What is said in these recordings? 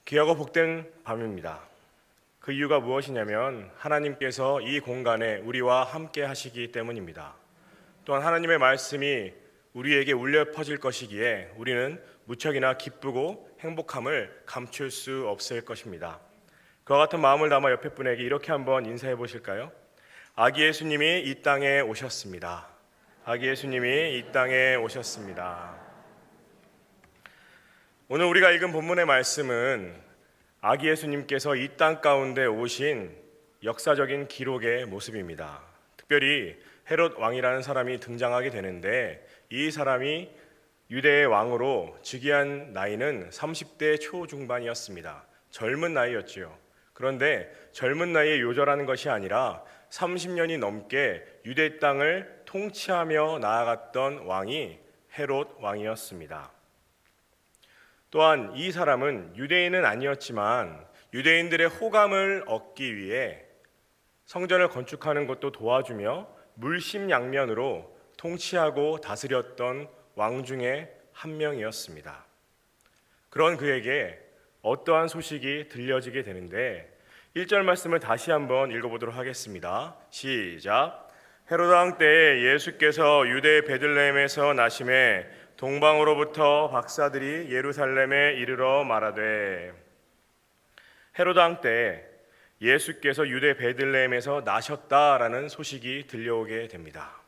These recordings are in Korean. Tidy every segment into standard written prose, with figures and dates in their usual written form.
귀하고 복된 밤입니다. 그 이유가 무엇이냐면 하나님께서 이 공간에 우리와 함께 하시기 때문입니다. 또한 하나님의 말씀이 우리에게 울려 퍼질 것이기에 우리는 무척이나 기쁘고 행복함을 감출 수 없을 것입니다. 그와 같은 마음을 담아 옆에 분에게 이렇게 한번 인사해 보실까요? 아기 예수님이 이 땅에 오셨습니다. 아기 예수님이 이 땅에 오셨습니다. 오늘 우리가 읽은 본문의 말씀은 아기 예수님께서 이 땅 가운데 오신 역사적인 기록의 모습입니다. 특별히 헤롯 왕이라는 사람이 등장하게 되는데 이 사람이 유대의 왕으로 즉위한 나이는 30대 초중반이었습니다. 젊은 나이였지요. 그런데 젊은 나이에 요절하는 것이 아니라 30년이 넘게 유대 땅을 통치하며 나아갔던 왕이 헤롯 왕이었습니다. 또한 이 사람은 유대인은 아니었지만 유대인들의 호감을 얻기 위해 성전을 건축하는 것도 도와주며 물심양면으로 통치하고 다스렸던 왕 중에 한 명이었습니다. 그런 그에게 어떠한 소식이 들려지게 되는데 1절 말씀을 다시 한번 읽어보도록 하겠습니다. 시작. 헤롯 왕 때에 예수께서 유대 베들레헴에서 나심에 동방으로부터 박사들이 예루살렘에 이르러 말하되. 헤롯 왕 때 예수께서 유대 베들레헴에서 나셨다라는 소식이 들려오게 됩니다.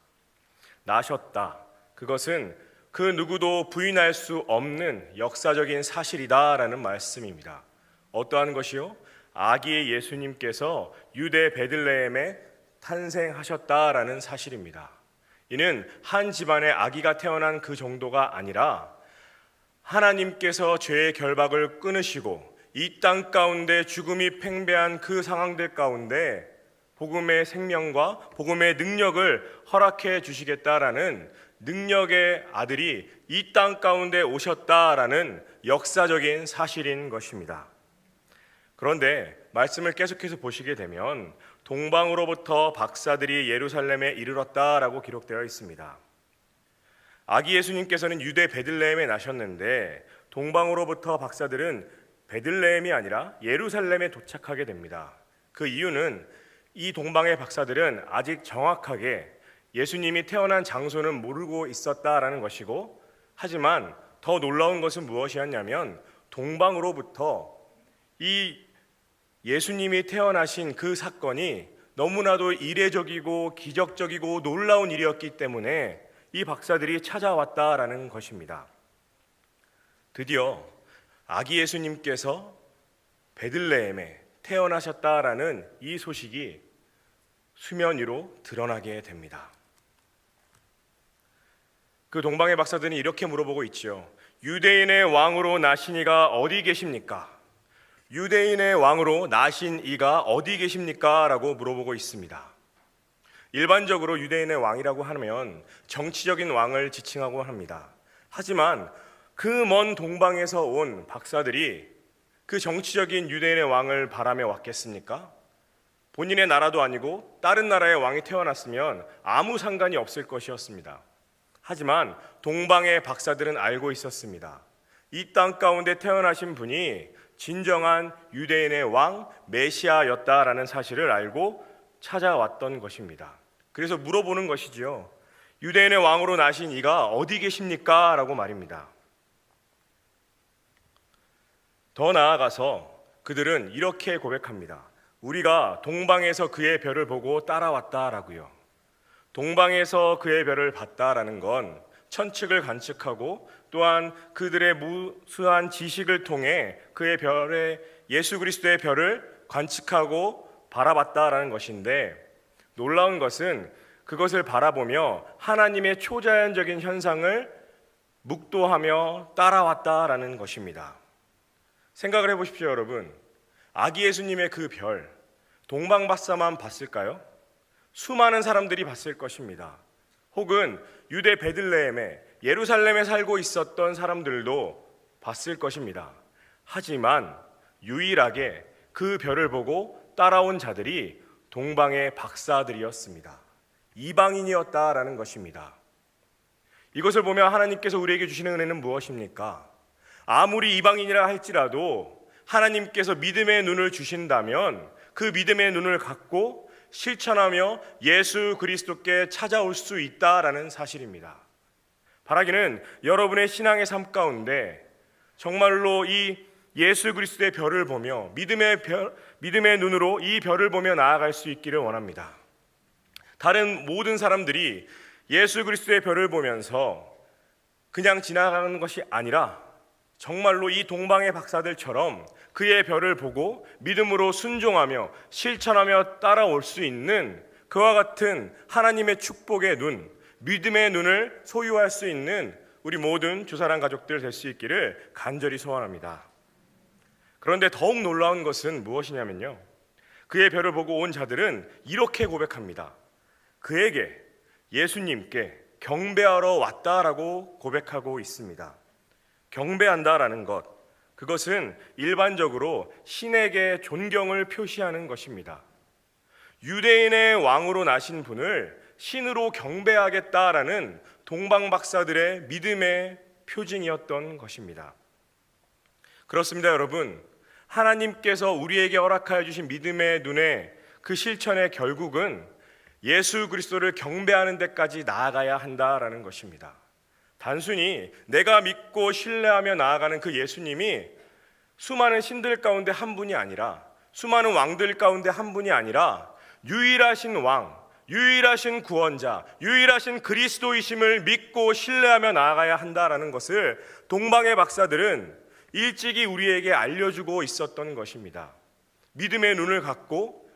나셨다. 그것은 그 누구도 부인할 수 없는 역사적인 사실이다라는 말씀입니다. 어떠한 것이요? 아기 예수님께서 유대 베들레헴에 탄생하셨다라는 사실입니다. 이는 한 집안에 아기가 태어난 그 정도가 아니라 하나님께서 죄의 결박을 끊으시고 이 땅 가운데 죽음이 팽배한 그 상황들 가운데 복음의 생명과 복음의 능력을 허락해 주시겠다라는 능력의 아들이 이 땅 가운데 오셨다라는 역사적인 사실인 것입니다. 그런데 말씀을 계속해서 보시게 되면 동방으로부터 박사들이 예루살렘에 이르렀다라고 기록되어 있습니다. 아기 예수님께서는 유대 베들레헴에 나셨는데 동방으로부터 박사들은 베들레헴이 아니라 예루살렘에 도착하게 됩니다. 그 이유는 이 동방의 박사들은 아직 정확하게 예수님이 태어난 장소는 모르고 있었다라는 것이고, 하지만 더 놀라운 것은 무엇이었냐면 동방으로부터 이 예수님이 태어나신 그 사건이 너무나도 이례적이고 기적적이고 놀라운 일이었기 때문에 이 박사들이 찾아왔다라는 것입니다. 드디어 아기 예수님께서 베들레헴에 태어나셨다라는 이 소식이 수면 위로 드러나게 됩니다. 그 동방의 박사들은 이렇게 물어보고 있죠. 유대인의 왕으로 나신 이가 어디 계십니까? 유대인의 왕으로 나신 이가 어디 계십니까? 라고 물어보고 있습니다. 일반적으로 유대인의 왕이라고 하면 정치적인 왕을 지칭하고 합니다. 하지만 그 먼 동방에서 온 박사들이 그 정치적인 유대인의 왕을 바라며 왔겠습니까? 본인의 나라도 아니고 다른 나라의 왕이 태어났으면 아무 상관이 없을 것이었습니다. 하지만 동방의 박사들은 알고 있었습니다. 이 땅 가운데 태어나신 분이 진정한 유대인의 왕 메시아였다라는 사실을 알고 찾아왔던 것입니다. 그래서 물어보는 것이지요. 유대인의 왕으로 나신 이가 어디 계십니까? 라고 말입니다. 더 나아가서 그들은 이렇게 고백합니다. 우리가 동방에서 그의 별을 보고 따라왔다라고요. 동방에서 그의 별을 봤다라는 건 천측을 관측하고 또한 그들의 무수한 지식을 통해 그의 별의 예수 그리스도의 별을 관측하고 바라봤다라는 것인데, 놀라운 것은 그것을 바라보며 하나님의 초자연적인 현상을 묵도하며 따라왔다라는 것입니다. 생각을 해보십시오, 여러분. 아기 예수님의 그 별, 동방 박사만 봤을까요? 수많은 사람들이 봤을 것입니다. 혹은 유대 베들레헴에 예루살렘에 살고 있었던 사람들도 봤을 것입니다. 하지만 유일하게 그 별을 보고 따라온 자들이 동방의 박사들이었습니다. 이방인이었다라는 것입니다. 이것을 보며 하나님께서 우리에게 주시는 은혜는 무엇입니까? 아무리 이방인이라 할지라도 하나님께서 믿음의 눈을 주신다면 그 믿음의 눈을 갖고 실천하며 예수 그리스도께 찾아올 수 있다라는 사실입니다. 바라기는 여러분의 신앙의 삶 가운데 정말로 이 예수 그리스도의 별을 보며 믿음의 눈으로 이 별을 보며 나아갈 수 있기를 원합니다. 다른 모든 사람들이 예수 그리스도의 별을 보면서 그냥 지나가는 것이 아니라 정말로 이 동방의 박사들처럼 그의 별을 보고 믿음으로 순종하며 실천하며 따라올 수 있는 그와 같은 하나님의 축복의 눈, 믿음의 눈을 소유할 수 있는 우리 모든 주사랑 가족들 될 수 있기를 간절히 소원합니다. 그런데 더욱 놀라운 것은 무엇이냐면요, 그의 별을 보고 온 자들은 이렇게 고백합니다. 그에게, 예수님께 경배하러 왔다라고 고백하고 있습니다. 경배한다라는 것, 그것은 일반적으로 신에게 존경을 표시하는 것입니다. 유대인의 왕으로 나신 분을 신으로 경배하겠다라는 동방 박사들의 믿음의 표징이었던 것입니다. 그렇습니다, 여러분. 하나님께서 우리에게 허락하여 주신 믿음의 눈의 그 실천의 결국은 예수 그리스도를 경배하는 데까지 나아가야 한다라는 것입니다. 단순히 내가 믿고 신뢰하며 나아가는 그 예수님이 수많은 신들 가운데 한 분이 아니라, 수많은 왕들 가운데 한 분이 아니라 유일하신 왕, 유일하신 구원자, 유일하신 그리스도이심을 믿고 신뢰하며 나아가야 한다라는 것을 동방의 박사들은 일찍이 우리에게 알려주고 있었던 것입니다. 믿음의 눈을 갖고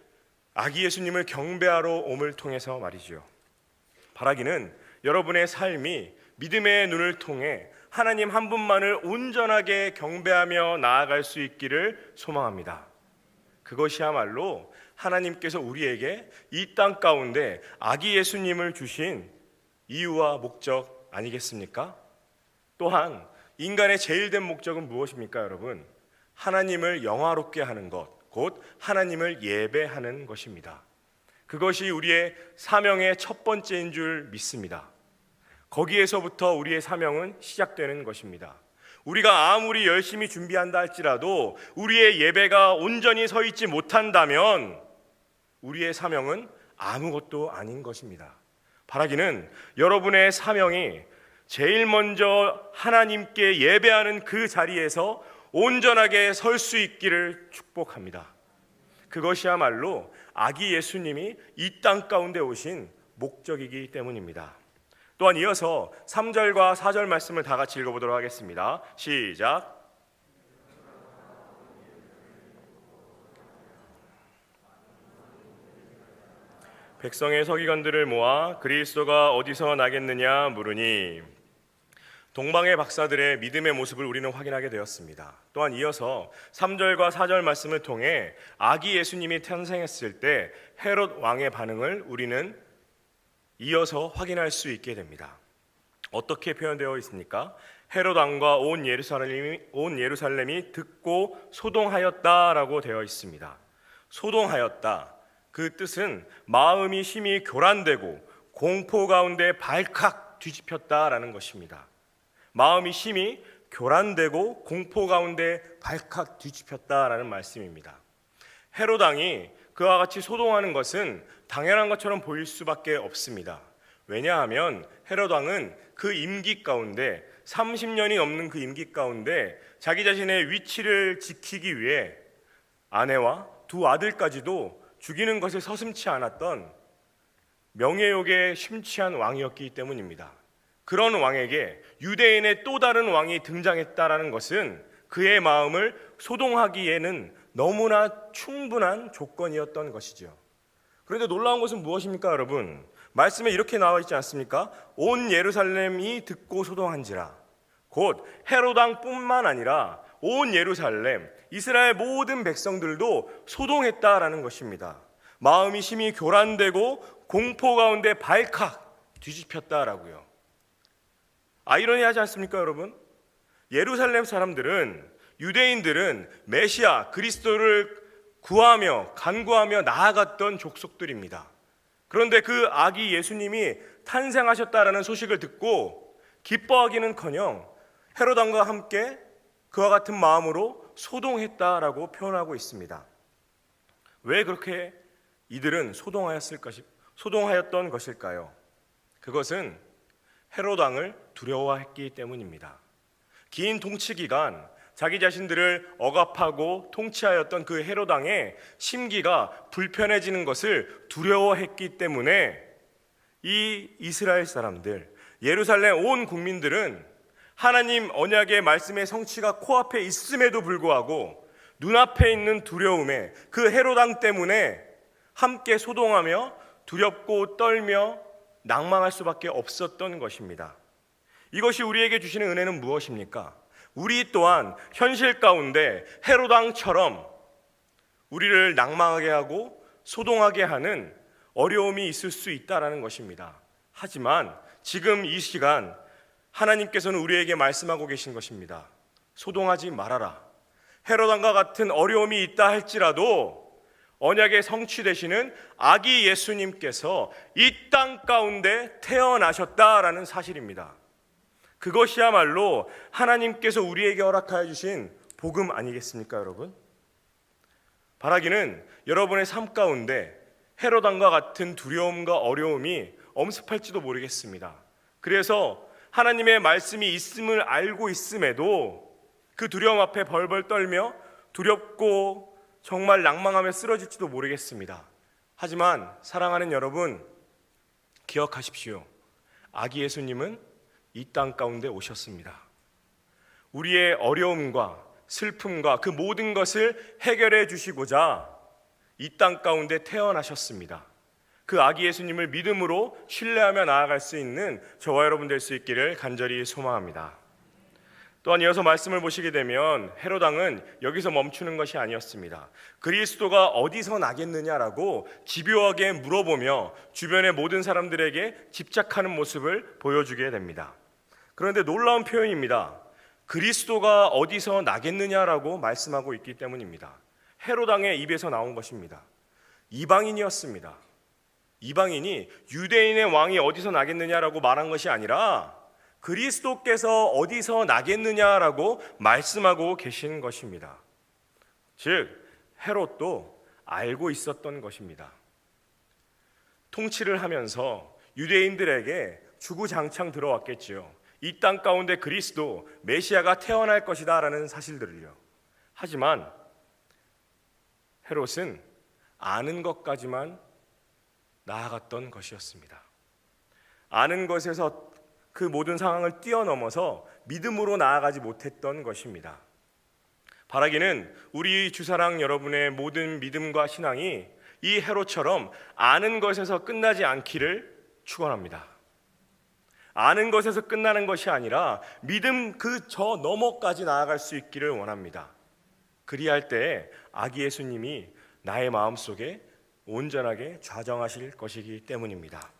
아기 예수님을 경배하러 옴을 통해서 말이죠. 바라기는 여러분의 삶이 믿음의 눈을 통해 하나님 한 분만을 온전하게 경배하며 나아갈 수 있기를 소망합니다. 그것이야말로 하나님께서 우리에게 이 땅 가운데 아기 예수님을 주신 이유와 목적 아니겠습니까? 또한 인간의 제일 된 목적은 무엇입니까, 여러분? 하나님을 영화롭게 하는 것, 곧 하나님을 예배하는 것입니다. 그것이 우리의 사명의 첫 번째인 줄 믿습니다. 거기에서부터 우리의 사명은 시작되는 것입니다. 우리가 아무리 열심히 준비한다 할지라도 우리의 예배가 온전히 서 있지 못한다면 우리의 사명은 아무것도 아닌 것입니다. 바라기는 여러분의 사명이 제일 먼저 하나님께 예배하는 그 자리에서 온전하게 설 수 있기를 축복합니다. 그것이야말로 아기 예수님이 이 땅 가운데 오신 목적이기 때문입니다. 또한 이어서 3절과 4절 말씀을 다 같이 읽어보도록 하겠습니다. 시작. 백성의 서기관들을 모아 그리스도가 어디서 나겠느냐 물으니, 동방의 박사들의 믿음의 모습을 우리는 확인하게 되었습니다. 또한 이어서 3절과 4절 말씀을 통해 아기 예수님이 탄생했을 때 헤롯 왕의 반응을 우리는 이어서 확인할 수 있게 됩니다. 어떻게 표현되어 있습니까? 헤롯 왕과 온 예루살렘이 듣고 소동하였다라고 되어 있습니다. 소동하였다, 그 뜻은 마음이 심히 교란되고 공포 가운데 발칵 뒤집혔다라는 것입니다. 마음이 심히 교란되고 공포 가운데 발칵 뒤집혔다라는 말씀입니다. 헤롯 왕이 그와 같이 소동하는 것은 당연한 것처럼 보일 수밖에 없습니다. 왜냐하면 헤롯 왕은 그 임기 가운데 30년이 넘는 그 임기 가운데 자기 자신의 위치를 지키기 위해 아내와 두 아들까지도 죽이는 것을 서슴지 않았던 명예욕에 심취한 왕이었기 때문입니다. 그런 왕에게 유대인의 또 다른 왕이 등장했다라는 것은 그의 마음을 소동하기에는 너무나 충분한 조건이었던 것이죠. 그런데 놀라운 것은 무엇입니까, 여러분? 말씀에 이렇게 나와 있지 않습니까? 온 예루살렘이 듣고 소동한지라. 곧 헤롯 왕뿐만 아니라 온 예루살렘, 이스라엘 모든 백성들도 소동했다라는 것입니다. 마음이 심히 교란되고 공포 가운데 발칵 뒤집혔다라고요. 아이러니하지 않습니까, 여러분? 예루살렘 사람들은, 유대인들은 메시아 그리스도를 구하며 간구하며 나아갔던 족속들입니다. 그런데 그 아기 예수님이 탄생하셨다라는 소식을 듣고 기뻐하기는커녕 헤롯 왕과 함께 그와 같은 마음으로 소동했다라고 표현하고 있습니다. 왜 그렇게 이들은 소동하였던 것일까요? 그것은 헤롯 왕을 두려워했기 때문입니다. 긴 통치 기간 자기 자신들을 억압하고 통치하였던 그 헤롯 왕의 심기가 불편해지는 것을 두려워했기 때문에 이 이스라엘 사람들, 예루살렘 온 국민들은 하나님 언약의 말씀의 성취가 코앞에 있음에도 불구하고 눈앞에 있는 두려움에 그 헤롯 왕 때문에 함께 소동하며 두렵고 떨며 낭망할 수밖에 없었던 것입니다. 이것이 우리에게 주시는 은혜는 무엇입니까? 우리 또한 현실 가운데 헤롯 왕처럼 우리를 낭망하게 하고 소동하게 하는 어려움이 있을 수 있다는 것입니다. 하지만 지금 이 시간 하나님께서는 우리에게 말씀하고 계신 것입니다. 소동하지 말아라. 헤롯 왕과 같은 어려움이 있다 할지라도 언약의 성취되시는 아기 예수님께서 이 땅 가운데 태어나셨다라는 사실입니다. 그것이야말로 하나님께서 우리에게 허락하여 주신 복음 아니겠습니까, 여러분? 바라기는 여러분의 삶 가운데 헤롯 왕과 같은 두려움과 어려움이 엄습할지도 모르겠습니다. 그래서 하나님의 말씀이 있음을 알고 있음에도 그 두려움 앞에 벌벌 떨며 두렵고 정말 낭망하며 쓰러질지도 모르겠습니다. 하지만 사랑하는 여러분, 기억하십시오. 아기 예수님은 이 땅 가운데 오셨습니다. 우리의 어려움과 슬픔과 그 모든 것을 해결해 주시고자 이 땅 가운데 태어나셨습니다. 그 아기 예수님을 믿음으로 신뢰하며 나아갈 수 있는 저와 여러분 될 수 있기를 간절히 소망합니다. 또한 이어서 말씀을 보시게 되면 헤롯 왕은 여기서 멈추는 것이 아니었습니다. 그리스도가 어디서 나겠느냐라고 집요하게 물어보며 주변의 모든 사람들에게 집착하는 모습을 보여주게 됩니다. 그런데 놀라운 표현입니다. 그리스도가 어디서 나겠느냐라고 말씀하고 있기 때문입니다. 헤롯 왕의 입에서 나온 것입니다. 이방인이었습니다. 이방인이 유대인의 왕이 어디서 나겠느냐라고 말한 것이 아니라 그리스도께서 어디서 나겠느냐라고 말씀하고 계신 것입니다. 즉 헤롯도 알고 있었던 것입니다. 통치를 하면서 유대인들에게 주구장창 들어왔겠지요. 이 땅 가운데 그리스도 메시아가 태어날 것이다 라는 사실들을요. 하지만 헤롯은 아는 것까지만 나아갔던 것이었습니다. 아는 것에서 그 모든 상황을 뛰어넘어서 믿음으로 나아가지 못했던 것입니다. 바라기는 우리 주사랑 여러분의 모든 믿음과 신앙이 이 헤롯처럼 아는 것에서 끝나지 않기를 축원합니다. 아는 것에서 끝나는 것이 아니라 믿음 그 저 너머까지 나아갈 수 있기를 원합니다. 그리할 때 아기 예수님이 나의 마음속에 온전하게 좌정하실 것이기 때문입니다.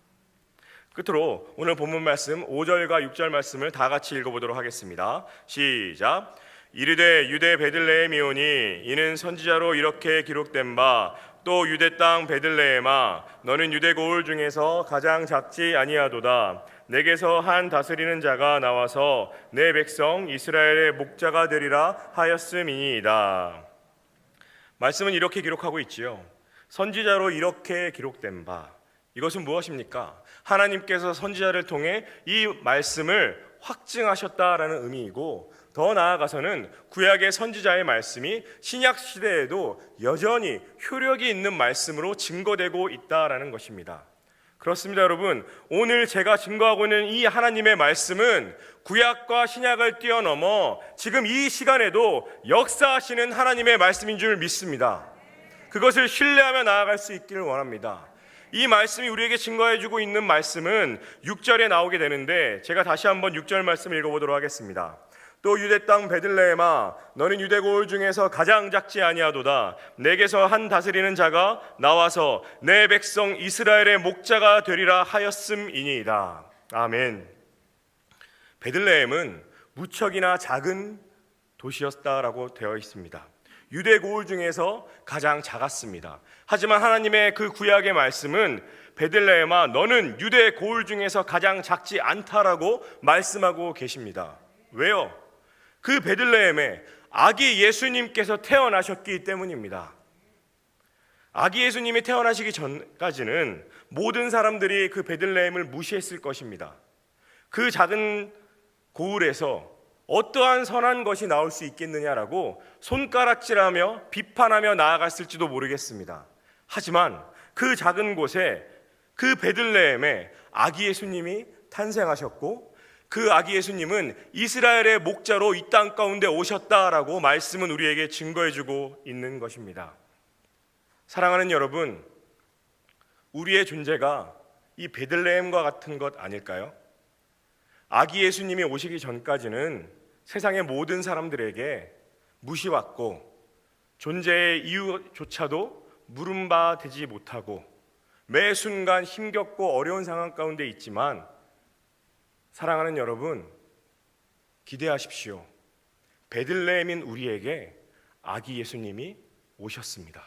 끝으로 오늘 본문 말씀 5절과 6절 말씀을 다 같이 읽어보도록 하겠습니다. 시작. 이르되 유대 베들레헴이오니 이는 선지자로 이렇게 기록된 바 또 유대 땅 베들레헴아 너는 유대 고을 중에서 가장 작지 아니하도다. 내게서 한 다스리는 자가 나와서 내 백성 이스라엘의 목자가 되리라 하였음이니이다. 말씀은 이렇게 기록하고 있지요. 선지자로 이렇게 기록된 바, 이것은 무엇입니까? 하나님께서 선지자를 통해 이 말씀을 확증하셨다라는 의미이고, 더 나아가서는 구약의 선지자의 말씀이 신약 시대에도 여전히 효력이 있는 말씀으로 증거되고 있다라는 것입니다. 그렇습니다, 여러분. 오늘 제가 증거하고 있는 이 하나님의 말씀은 구약과 신약을 뛰어넘어 지금 이 시간에도 역사하시는 하나님의 말씀인 줄 믿습니다. 그것을 신뢰하며 나아갈 수 있기를 원합니다. 이 말씀이 우리에게 증거해주고 있는 말씀은 6절에 나오게 되는데, 제가 다시 한번 6절 말씀 읽어보도록 하겠습니다. 또 유대 땅 베들레헴아 너는 유대 고을 중에서 가장 작지 아니하도다. 내게서 한 다스리는 자가 나와서 내 백성 이스라엘의 목자가 되리라 하였음이니이다. 아멘. 베들레헴은 무척이나 작은 도시였다라고 되어 있습니다. 유대 고을 중에서 가장 작았습니다. 하지만 하나님의 그 구약의 말씀은 베들레헴아 너는 유대 고을 중에서 가장 작지 않다라고 말씀하고 계십니다. 왜요? 그 베들레헴에 아기 예수님께서 태어나셨기 때문입니다. 아기 예수님이 태어나시기 전까지는 모든 사람들이 그 베들레헴을 무시했을 것입니다. 그 작은 고을에서 어떠한 선한 것이 나올 수 있겠느냐라고 손가락질하며 비판하며 나아갔을지도 모르겠습니다. 하지만 그 작은 곳에, 그 베들레헴에 아기 예수님이 탄생하셨고, 그 아기 예수님은 이스라엘의 목자로 이 땅 가운데 오셨다라고 말씀은 우리에게 증거해주고 있는 것입니다. 사랑하는 여러분, 우리의 존재가 이 베들레헴과 같은 것 아닐까요? 아기 예수님이 오시기 전까지는 세상의 모든 사람들에게 무시받고 존재의 이유조차도 물음바 되지 못하고 매 순간 힘겹고 어려운 상황 가운데 있지만, 사랑하는 여러분, 기대하십시오. 베들레헴인 우리에게 아기 예수님이 오셨습니다.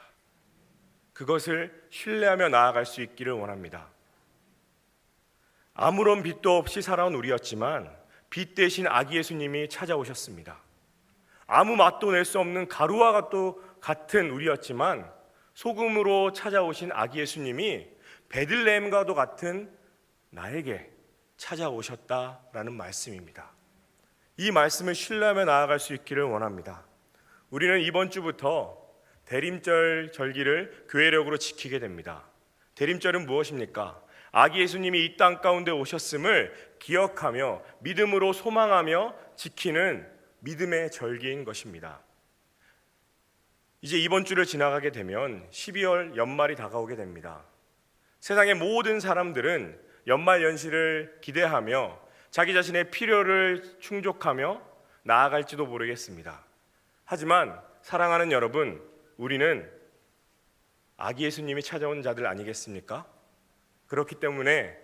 그것을 신뢰하며 나아갈 수 있기를 원합니다. 아무런 빚도 없이 살아온 우리였지만 빚 대신 아기 예수님이 찾아오셨습니다. 아무 맛도 낼 수 없는 가루와 같은 우리였지만 소금으로 찾아오신 아기 예수님이 베들레헴과도 같은 나에게 찾아오셨다라는 말씀입니다. 이 말씀을 신뢰하며 나아갈 수 있기를 원합니다. 우리는 이번 주부터 대림절 절기를 교회력으로 지키게 됩니다. 대림절은 무엇입니까? 아기 예수님이 이 땅 가운데 오셨음을 기억하며 믿음으로 소망하며 지키는 믿음의 절기인 것입니다. 이제 이번 주를 지나가게 되면 12월 연말이 다가오게 됩니다. 세상의 모든 사람들은 연말 연시를 기대하며 자기 자신의 필요를 충족하며 나아갈지도 모르겠습니다. 하지만 사랑하는 여러분, 우리는 아기 예수님이 찾아온 자들 아니겠습니까? 그렇기 때문에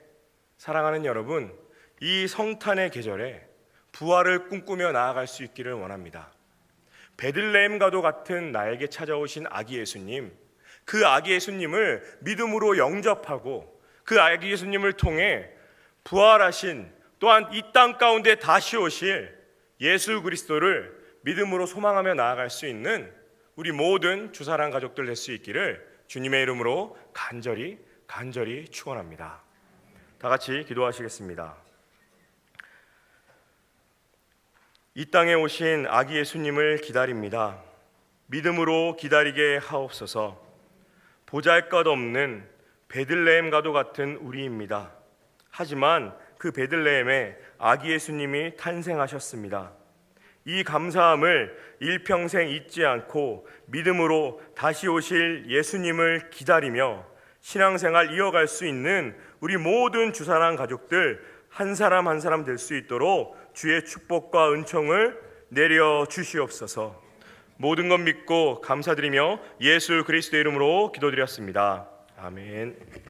사랑하는 여러분, 이 성탄의 계절에 부활을 꿈꾸며 나아갈 수 있기를 원합니다. 베들레헴과도 같은 나에게 찾아오신 아기 예수님, 그 아기 예수님을 믿음으로 영접하고 그 아기 예수님을 통해 부활하신, 또한 이 땅 가운데 다시 오실 예수 그리스도를 믿음으로 소망하며 나아갈 수 있는 우리 모든 주사랑 가족들 될 수 있기를 주님의 이름으로 간절히 축원합니다. 다 같이 기도하시겠습니다. 이 땅에 오신 아기 예수님을 기다립니다. 믿음으로 기다리게 하옵소서. 보잘것없는 베들레헴과도 같은 우리입니다. 하지만 그 베들레헴에 아기 예수님이 탄생하셨습니다. 이 감사함을 일평생 잊지 않고 믿음으로 다시 오실 예수님을 기다리며 신앙생활 이어갈 수 있는 우리 모든 주사랑 가족들 한 사람 한 사람 될 수 있도록 주의 축복과 은총을 내려 주시옵소서. 모든 것 믿고 감사드리며 예수 그리스도의 이름으로 기도드렸습니다. 아멘.